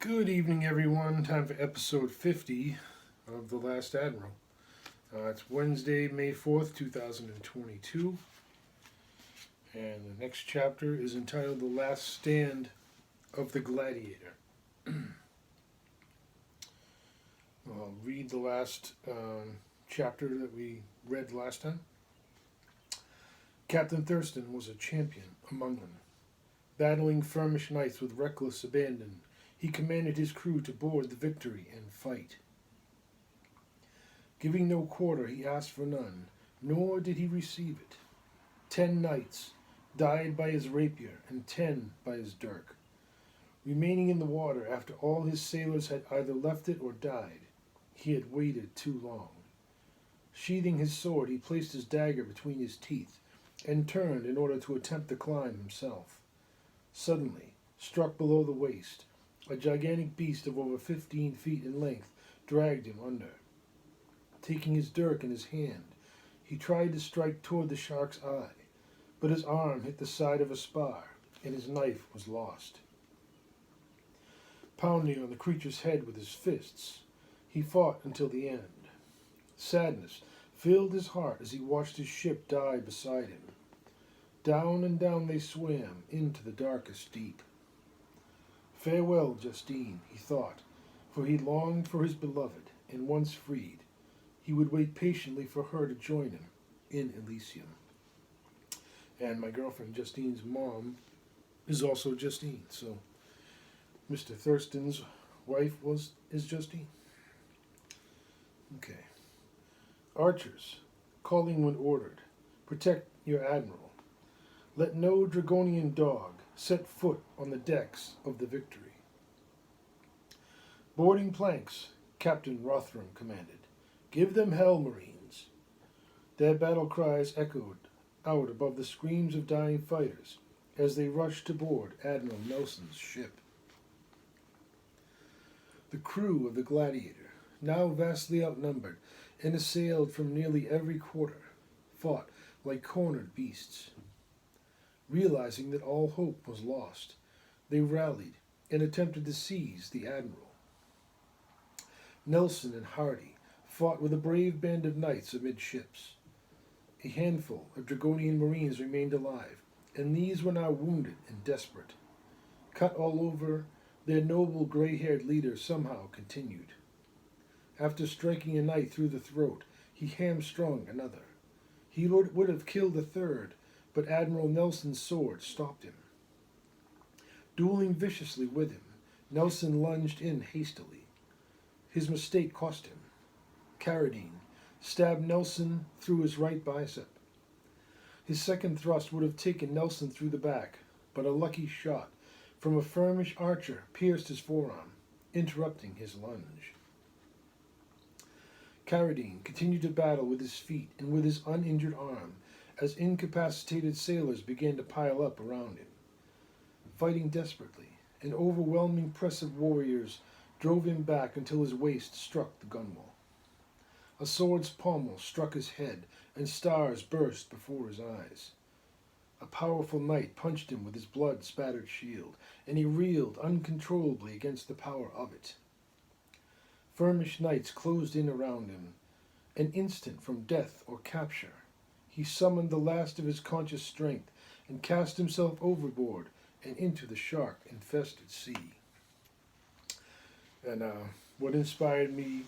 Good evening, everyone. Time for episode 50 of The Last Admiral. It's Wednesday, May 4th, 2022, and the next chapter is entitled The Last Stand of the Gladiator. I'll read the last chapter that we read last time. Captain Thurston was a champion among them. Battling Flemish knights with reckless abandon, he commanded his crew to board the Victory and fight. Giving no quarter, he asked for none, nor did he receive it. 10 knights died by his rapier, and 10 by his dirk. Remaining in the water after all his sailors had either left it or died, he had waited too long. Sheathing his sword, he placed his dagger between his teeth, and turned in order to attempt the climb himself. Suddenly, struck below the waist, a gigantic beast of over 15 feet in length dragged him under. Taking his dirk in his hand, he tried to strike toward the shark's eye, but his arm hit the side of a spar, and his knife was lost. Pounding on the creature's head with his fists, he fought until the end. Sadness filled his heart as he watched his ship die beside him. Down and down they swam into the darkest deep. Farewell, Justine, he thought, for he longed for his beloved, and once freed, he would wait patiently for her to join him in Elysium. And my girlfriend Justine's mom is also Justine, so Mr. Thurston's wife is Justine. Okay. Archers, calling when ordered, protect your admiral. Let no Dragonian dog set foot on the decks of the Victory. Boarding planks, Captain Rothram commanded. Give them hell, Marines. Their battle cries echoed out above the screams of dying fighters as they rushed to board Admiral Nelson's ship. The crew of the Gladiator, now vastly outnumbered and assailed from nearly every quarter, fought like cornered beasts. Realizing that all hope was lost, they rallied and attempted to seize the Admiral. Nelson and Hardy fought with a brave band of knights amidships. A handful of Dragonian Marines remained alive, and these were now wounded and desperate. Cut all over, their noble gray-haired leader somehow continued. After striking a knight through the throat, he hamstrung another. He would have killed a third, but Admiral Nelson's sword stopped him. Dueling viciously with him, Nelson lunged in hastily. His mistake cost him. Carradine stabbed Nelson through his right bicep. His second thrust would have taken Nelson through the back, but a lucky shot from a Flemish archer pierced his forearm, interrupting his lunge. Carradine continued to battle with his feet and with his uninjured arm, as incapacitated sailors began to pile up around him. Fighting desperately, an overwhelming press of warriors drove him back until his waist struck the gunwale. A sword's pommel struck his head, and stars burst before his eyes. A powerful knight punched him with his blood-spattered shield, and he reeled uncontrollably against the power of it. Flemish knights closed in around him. An instant from death or capture, he summoned the last of his conscious strength and cast himself overboard and into the shark-infested sea. And what inspired me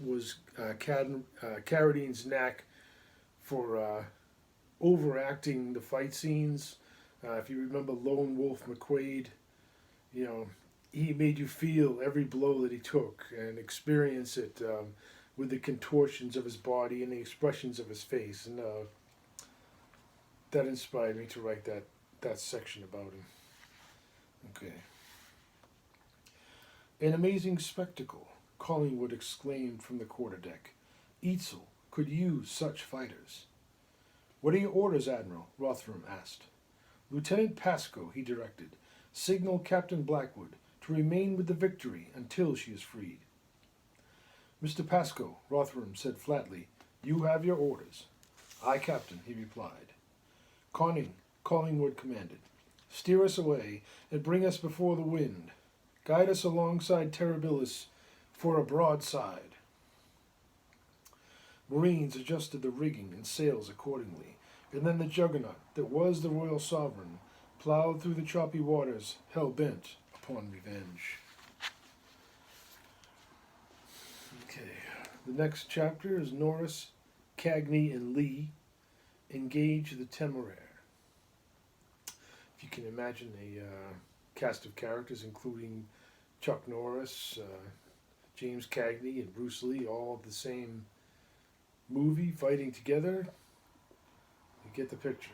was Carradine's knack for overacting the fight scenes. If you remember Lone Wolf McQuaid, he made you feel every blow that he took and experience it with the contortions of his body and the expressions of his face. And that inspired me to write that section about him. Okay. An amazing spectacle, Collingwood exclaimed from the quarterdeck. Eatzel could use such fighters. What are your orders, Admiral? Rothram asked. Lieutenant Pascoe, he directed, signal Captain Blackwood to remain with the Victory until she is freed. Mr. Pascoe, Rothram said flatly, you have your orders. Aye, Captain, he replied. Collingwood commanded. Steer us away and bring us before the wind. Guide us alongside Terribilis for a broadside. Marines adjusted the rigging and sails accordingly, and then the juggernaut that was the Royal Sovereign plowed through the choppy waters, hell-bent upon revenge. Okay, the next chapter is Norris, Cagney, and Lee engage the Temeraire. If you can imagine a cast of characters including Chuck Norris, James Cagney, and Bruce Lee, all of the same movie fighting together, you get the picture.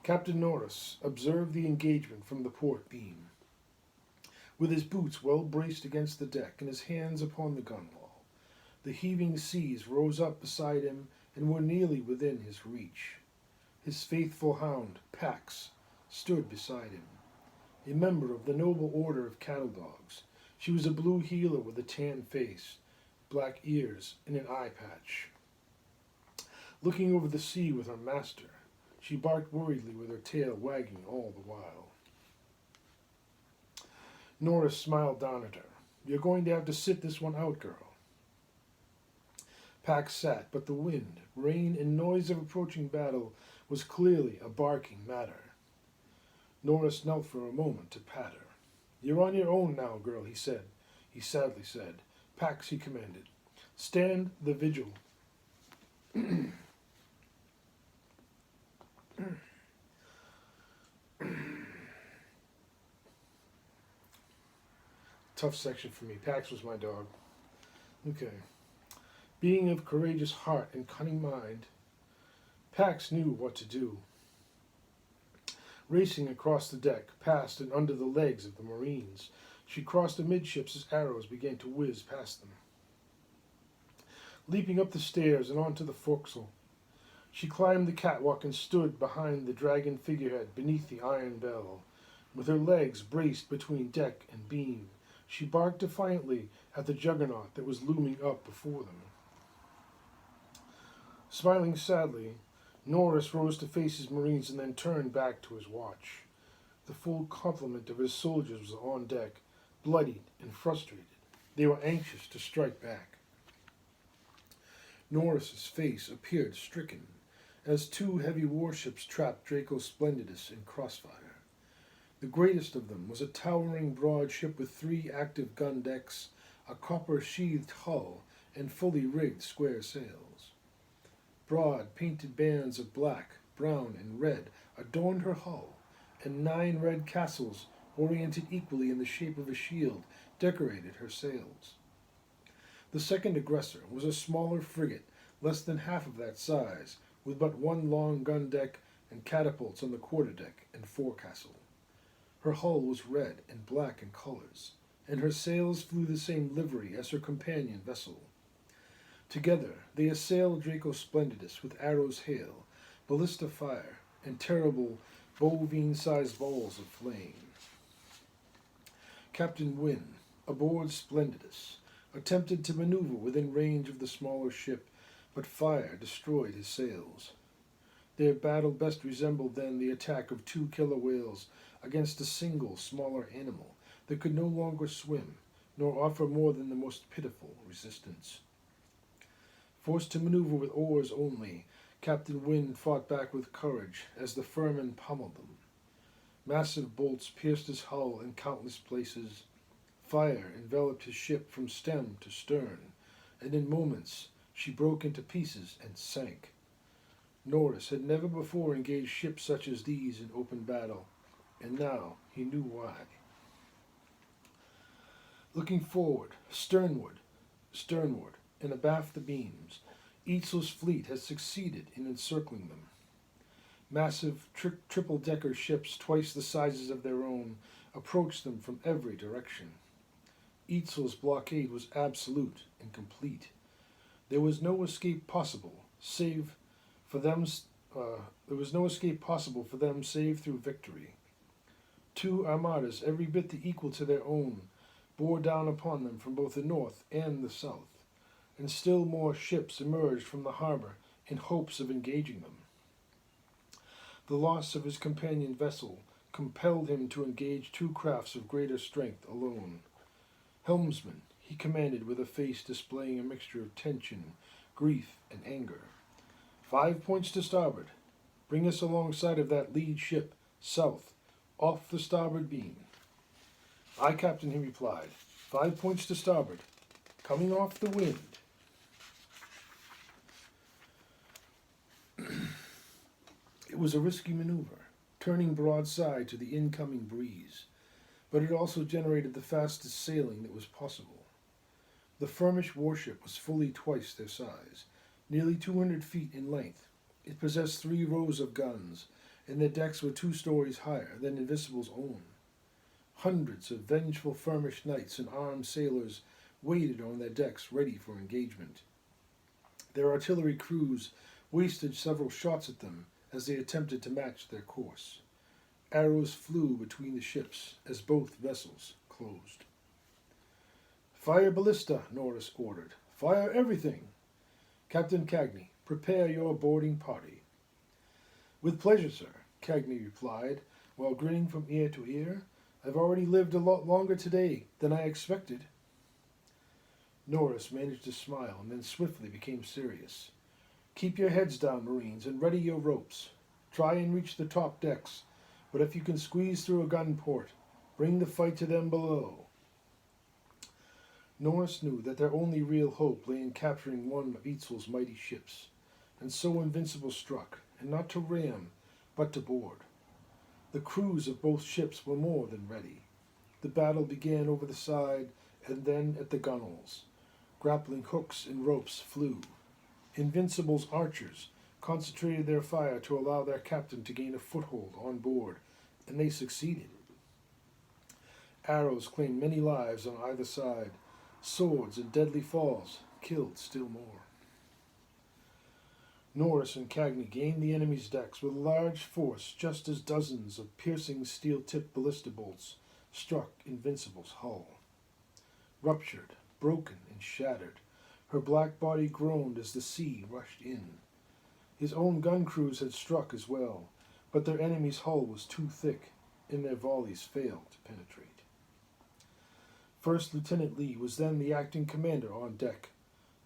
Captain Norris observed the engagement from the port beam. With his boots well braced against the deck and his hands upon the gunwale, the heaving seas rose up beside him and were nearly within his reach. His faithful hound, Pax, stood beside him, a member of the noble order of cattle dogs. She was a blue heeler with a tan face, black ears, and an eye patch. Looking over the sea with her master, she barked worriedly with her tail wagging all the while. Norris smiled down at her. You're going to have to sit this one out, girl. Pax sat, but the wind, rain, and noise of approaching battle was clearly a barking matter. Norris knelt for a moment to pat her. You're on your own now, girl, he said. He sadly said. Pax, he commanded. Stand the vigil. Tough section for me. Pax was my dog. Okay. Being of courageous heart and cunning mind, Pax knew what to do. Racing across the deck, past and under the legs of the Marines, she crossed amidships as arrows began to whiz past them. Leaping up the stairs and onto the forecastle, she climbed the catwalk and stood behind the dragon figurehead beneath the iron bell. With her legs braced between deck and beam, she barked defiantly at the juggernaut that was looming up before them. Smiling sadly, Norris rose to face his Marines and then turned back to his watch. The full complement of his soldiers was on deck, bloodied and frustrated. They were anxious to strike back. Norris's face appeared stricken as two heavy warships trapped Draco Splendidus in crossfire. The greatest of them was a towering broad ship with 3 active gun decks, a copper-sheathed hull, and fully rigged square sails. Broad, painted bands of black, brown, and red adorned her hull, and 9 red castles, oriented equally in the shape of a shield, decorated her sails. The second aggressor was a smaller frigate, less than half of that size, with but 1 long gun deck and catapults on the quarterdeck and forecastle. Her hull was red and black in colors, and her sails flew the same livery as her companion vessel. Together they assailed Draco Splendidus with arrows hail, ballista fire, and terrible bovine-sized balls of flame. Captain Wynne, aboard Splendidus, attempted to maneuver within range of the smaller ship, but fire destroyed his sails. Their battle best resembled then the attack of 2 killer whales against a single smaller animal that could no longer swim, nor offer more than the most pitiful resistance. Forced to maneuver with oars only, Captain Wynne fought back with courage as the Furman pummeled them. Massive bolts pierced his hull in countless places. Fire enveloped his ship from stem to stern, and in moments she broke into pieces and sank. Norris had never before engaged ships such as these in open battle, and now he knew why. Looking forward, sternward, and abaft the beams, Eatzel's fleet had succeeded in encircling them. Massive triple-decker ships twice the sizes of their own approached them from every direction. Eatzel's blockade was absolute and complete. There was no escape possible, save for them save through victory. 2 armadas, every bit the equal to their own, bore down upon them from both the north and the south, and still more ships emerged from the harbor in hopes of engaging them. The loss of his companion vessel compelled him to engage two crafts of greater strength alone. Helmsman, he commanded with a face displaying a mixture of tension, grief, and anger. 5 points to starboard. Bring us alongside of that lead ship, south, off the starboard beam. Aye, Captain, he replied. 5 points to starboard. Coming off the wind. It was a risky maneuver, turning broadside to the incoming breeze, but it also generated the fastest sailing that was possible. The Firmish warship was fully twice their size, nearly 200 feet in length. It possessed 3 rows of guns, and their decks were 2 stories higher than Invincible's own. Hundreds of vengeful Firmish knights and armed sailors waited on their decks ready for engagement. Their artillery crews wasted several shots at them as they attempted to match their course. Arrows flew between the ships as both vessels closed. Fire ballista, Norris ordered. Fire everything. Captain Cagney, prepare your boarding party. With pleasure, sir, Cagney replied, while grinning from ear to ear. I've already lived a lot longer today than I expected. Norris managed to smile and then swiftly became serious. Keep your heads down, Marines, and ready your ropes. Try and reach the top decks, but if you can squeeze through a gun port, bring the fight to them below. Norris knew that their only real hope lay in capturing one of Eitzel's mighty ships, and so Invincible struck, and not to ram, but to board. The crews of both ships were more than ready. The battle began over the side, and then at the gunwales. Grappling hooks and ropes flew. Invincible's archers concentrated their fire to allow their captain to gain a foothold on board, and they succeeded. Arrows claimed many lives on either side. Swords and deadly falls killed still more. Norris and Cagney gained the enemy's decks with a large force just as dozens of piercing steel-tipped ballista bolts struck Invincible's hull. Ruptured, broken, and shattered, her black body groaned as the sea rushed in. His own gun crews had struck as well, but their enemy's hull was too thick, and their volleys failed to penetrate. First Lieutenant Lee was then the acting commander on deck.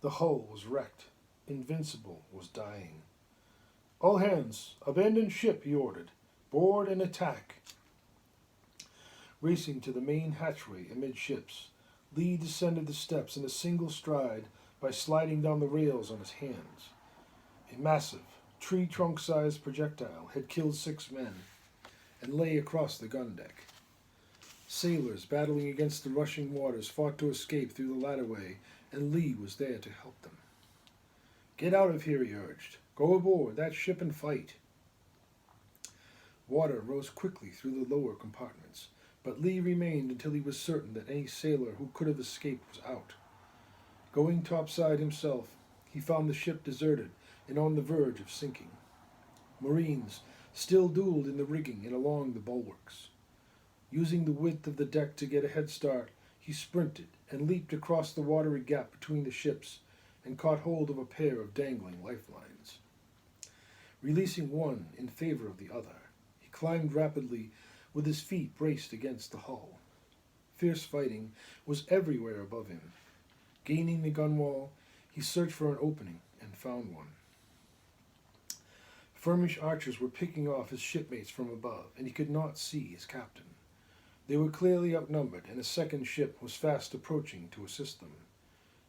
The hull was wrecked. Invincible was dying. All hands, abandon ship, he ordered. Board and attack. Racing to the main hatchway amidships, Lee descended the steps in a single stride by sliding down the rails on his hands. A massive, tree-trunk-sized projectile had killed 6 men and lay across the gun deck. Sailors battling against the rushing waters fought to escape through the ladderway, and Lee was there to help them. Get out of here, he urged. Go aboard that ship and fight. Water rose quickly through the lower compartments, but Lee remained until he was certain that any sailor who could have escaped was out. Going topside himself, he found the ship deserted and on the verge of sinking. Marines still dueled in the rigging and along the bulwarks. Using the width of the deck to get a head start, he sprinted and leaped across the watery gap between the ships and caught hold of a pair of dangling lifelines. Releasing one in favor of the other, he climbed rapidly with his feet braced against the hull. Fierce fighting was everywhere above him. Gaining the gunwale, he searched for an opening and found one. Firmish archers were picking off his shipmates from above, and he could not see his captain. They were clearly outnumbered, and a second ship was fast approaching to assist them.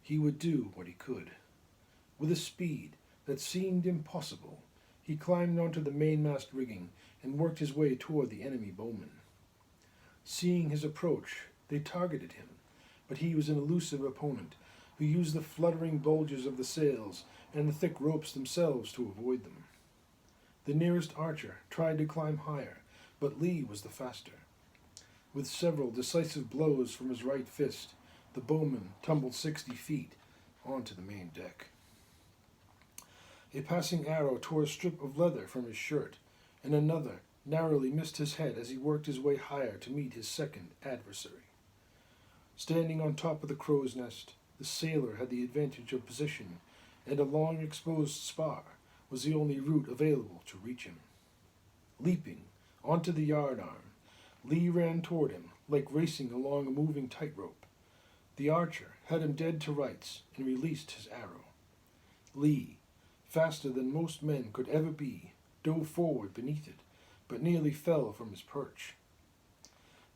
He would do what he could. With a speed that seemed impossible, he climbed onto the mainmast rigging and worked his way toward the enemy bowmen. Seeing his approach, they targeted him, but he was an elusive opponent who used the fluttering bulges of the sails and the thick ropes themselves to avoid them. The nearest archer tried to climb higher, but Lee was the faster. With several decisive blows from his right fist, the bowman tumbled 60 feet onto the main deck. A passing arrow tore a strip of leather from his shirt, and another narrowly missed his head as he worked his way higher to meet his second adversary. Standing on top of the crow's nest, the sailor had the advantage of position, and a long exposed spar was the only route available to reach him. Leaping onto the yardarm, Lee ran toward him, like racing along a moving tightrope. The archer had him dead to rights and released his arrow. Lee, faster than most men could ever be, dove forward beneath it, but nearly fell from his perch.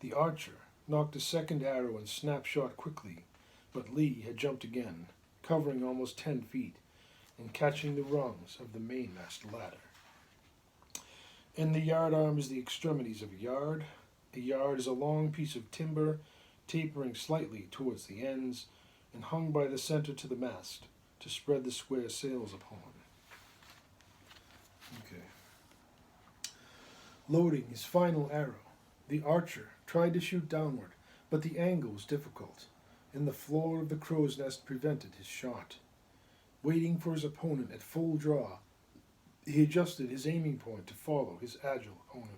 The archer knocked a second arrow and snapshot quickly, but Lee had jumped again, covering almost 10 feet, and catching the rungs of the mainmast ladder. In the yardarm is the extremities of a yard. A yard is a long piece of timber, tapering slightly towards the ends, and hung by the center to the mast, to spread the square sails upon. Okay. Loading his final arrow, the archer tried to shoot downward, but the angle was difficult, and the floor of the crow's nest prevented his shot. Waiting for his opponent at full draw, he adjusted his aiming point to follow his agile opponent.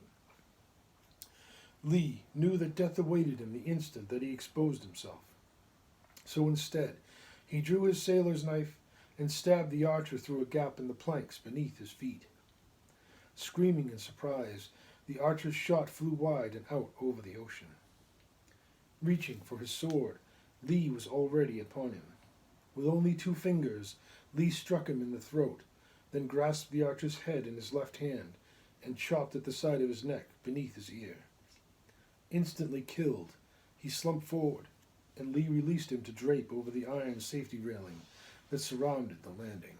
Lee knew that death awaited him the instant that he exposed himself. So instead, he drew his sailor's knife and stabbed the archer through a gap in the planks beneath his feet. Screaming in surprise, the archer's shot flew wide and out over the ocean. Reaching for his sword, Lee was already upon him. With only 2 fingers, Lee struck him in the throat, then grasped the archer's head in his left hand and chopped at the side of his neck beneath his ear. Instantly killed, he slumped forward, and Lee released him to drape over the iron safety railing that surrounded the landing.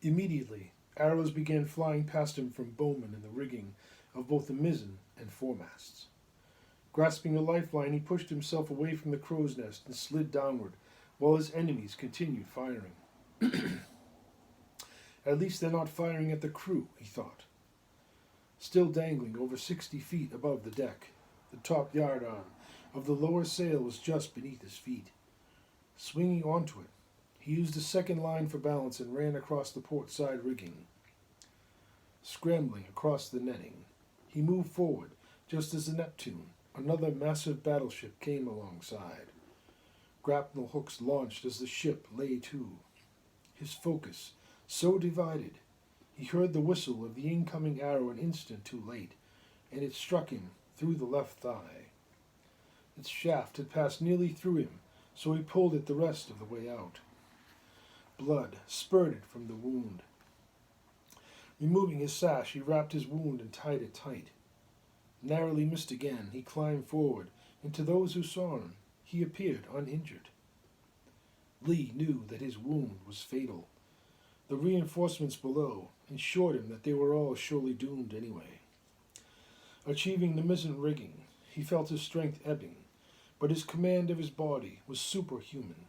Immediately, arrows began flying past him from bowmen in the rigging of both the mizzen and foremasts. Grasping a lifeline, he pushed himself away from the crow's nest and slid downward, while his enemies continued firing. At least they're not firing at the crew, he thought. Still dangling over 60 feet above the deck, the top yardarm of the lower sail was just beneath his feet. Swinging onto it, he used a second line for balance and ran across the port side rigging. Scrambling across the netting, he moved forward just as the Neptune, another massive battleship, came alongside. Grapnel hooks launched as the ship lay to. His focus so divided, he heard the whistle of the incoming arrow an instant too late, and it struck him through the left thigh. Its shaft had passed nearly through him, so he pulled it the rest of the way out. Blood spurted from the wound. Removing his sash, he wrapped his wound and tied it tight. Narrowly missed again, he climbed forward, and to those who saw him, he appeared uninjured. Lee knew that his wound was fatal. The reinforcements below ensured him that they were all surely doomed anyway. Achieving the mizzen rigging, he felt his strength ebbing, but his command of his body was superhuman.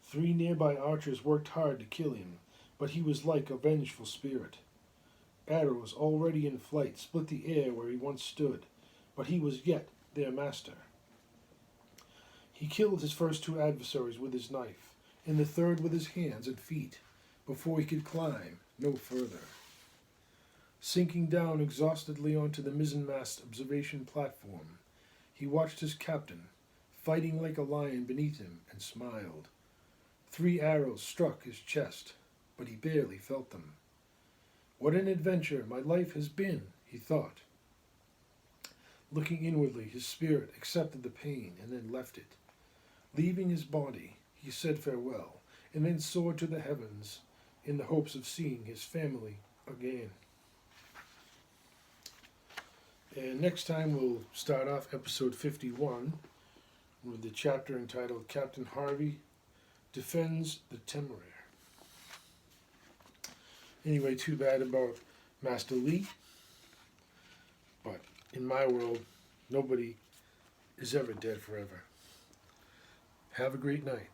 3 nearby archers worked hard to kill him, but he was like a vengeful spirit. Arrows already in flight split the air where he once stood, but he was yet their master. He killed his first 2 adversaries with his knife, and the third with his hands and feet, before he could climb no further. Sinking down exhaustedly onto the mizzenmast observation platform, he watched his captain, fighting like a lion beneath him, and smiled. 3 arrows struck his chest, but he barely felt them. What an adventure my life has been, he thought. Looking inwardly, his spirit accepted the pain and then left it. Leaving his body, he said farewell, and then soared to the heavens in the hopes of seeing his family again. And next time we'll start off episode 51 with the chapter entitled Captain Harvey Defends the Temeraire. Anyway, too bad about Master Lee, but in my world, nobody is ever dead forever. Have a great night.